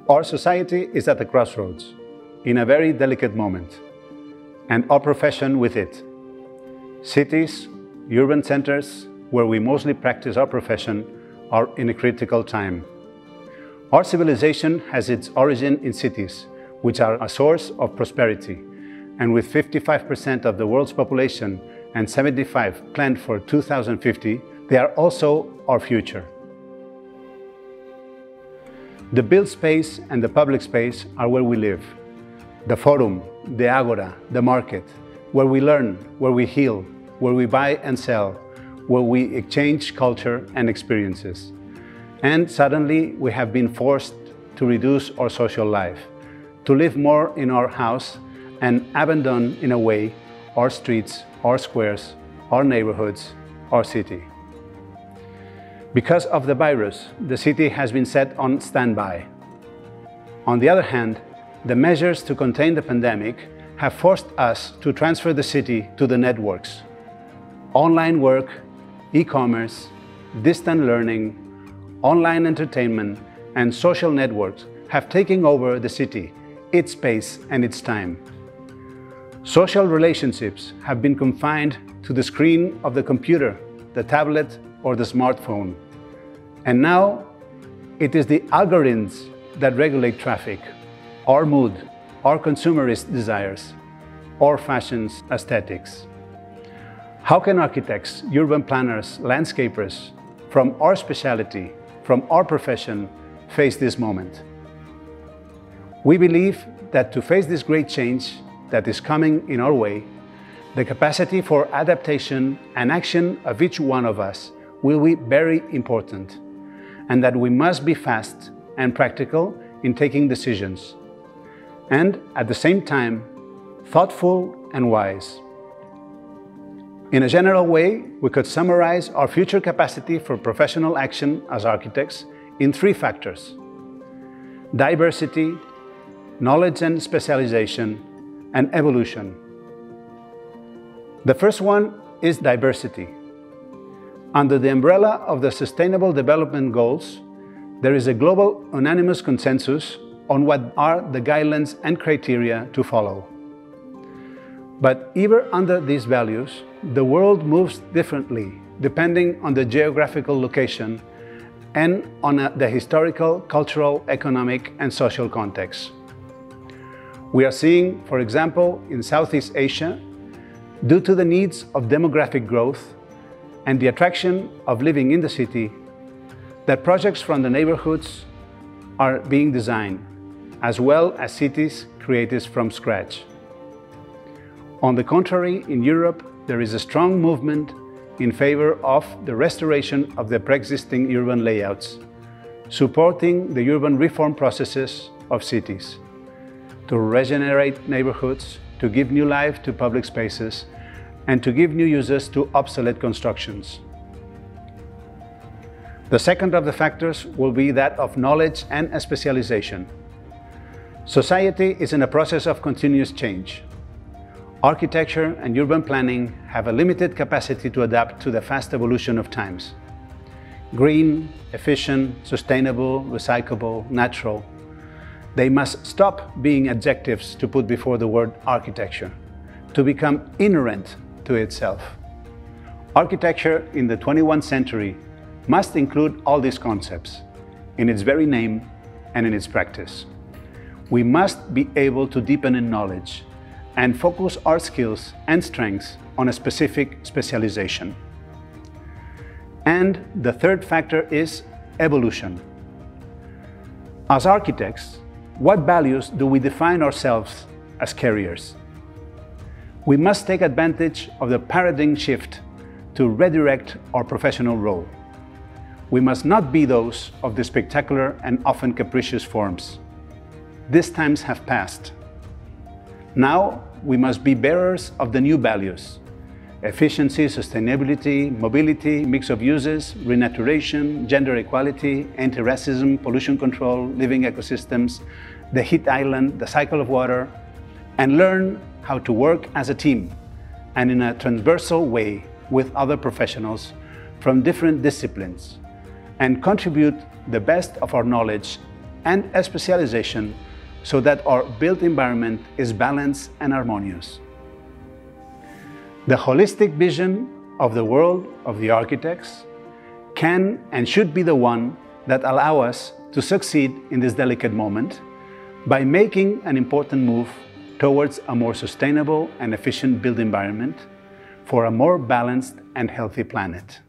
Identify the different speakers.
Speaker 1: Our society is at the crossroads, in a very delicate moment, and our profession with it. Cities, urban centers, where we mostly practice our profession, are in a critical time. Our civilization has its origin in cities, which are a source of prosperity, and with 55% of the world's population and 75% planned for 2050, they are also our future. The built space and the public space are where we live. The forum, the agora, the market, where we learn, where we heal, where we buy and sell, where we exchange culture and experiences. And suddenly we have been forced to reduce our social life, to live more in our house and abandon in a way our streets, our squares, our neighborhoods, our city. Because of the virus, the city has been set on standby. On the other hand, the measures to contain the pandemic have forced us to transfer the city to the networks. Online work, e-commerce, distant learning, online entertainment, and social networks have taken over the city, its space and its time. Social relationships have been confined to the screen of the computer, the tablet, or the smartphone. And now it is the algorithms that regulate traffic, our mood, our consumerist desires, our fashion's aesthetics. How can architects, urban planners, landscapers, from our specialty, from our profession, face this moment? We believe that to face this great change that is coming in our way, the capacity for adaptation and action of each one of us will be very important, and that we must be fast and practical in taking decisions, and at the same time, thoughtful and wise. In a general way, we could summarize our future capacity for professional action as architects in 3 factors: diversity, knowledge and specialization, and evolution. The first one is diversity. Under the umbrella of the Sustainable Development Goals, there is a global unanimous consensus on what are the guidelines and criteria to follow. But even under these values, the world moves differently depending on the geographical location and on the historical, cultural, economic, and social context. We are seeing, for example, in Southeast Asia, due to the needs of demographic growth and the attraction of living in the city, that projects from the neighborhoods are being designed, as well as cities created from scratch. On the contrary, in Europe, there is a strong movement in favor of the restoration of the pre-existing urban layouts, supporting the urban reform processes of cities, to regenerate neighborhoods, to give new life to public spaces, and to give new uses to obsolete constructions. The second of the factors will be that of knowledge and specialization. Society is in a process of continuous change. Architecture and urban planning have a limited capacity to adapt to the fast evolution of times. Green, efficient, sustainable, recyclable, natural. They must stop being adjectives to put before the word architecture, to become inherent to itself. Architecture in the 21st century must include all these concepts in its very name and in its practice. We must be able to deepen in knowledge and focus our skills and strengths on a specific specialization. And the third factor is evolution. As architects, what values do we define ourselves as carriers? We must take advantage of the paradigm shift to redirect our professional role. We must not be those of the spectacular and often capricious forms. These times have passed. Now we must be bearers of the new values: efficiency, sustainability, mobility, mix of uses, renaturation, gender equality, anti-racism, pollution control, living ecosystems, the heat island, the cycle of water, and learn how to work as a team and in a transversal way with other professionals from different disciplines, and contribute the best of our knowledge and a specialization so that our built environment is balanced and harmonious. The holistic vision of the world of the architects can and should be the one that allow us to succeed in this delicate moment by making an important move towards a more sustainable and efficient built environment for a more balanced and healthy planet.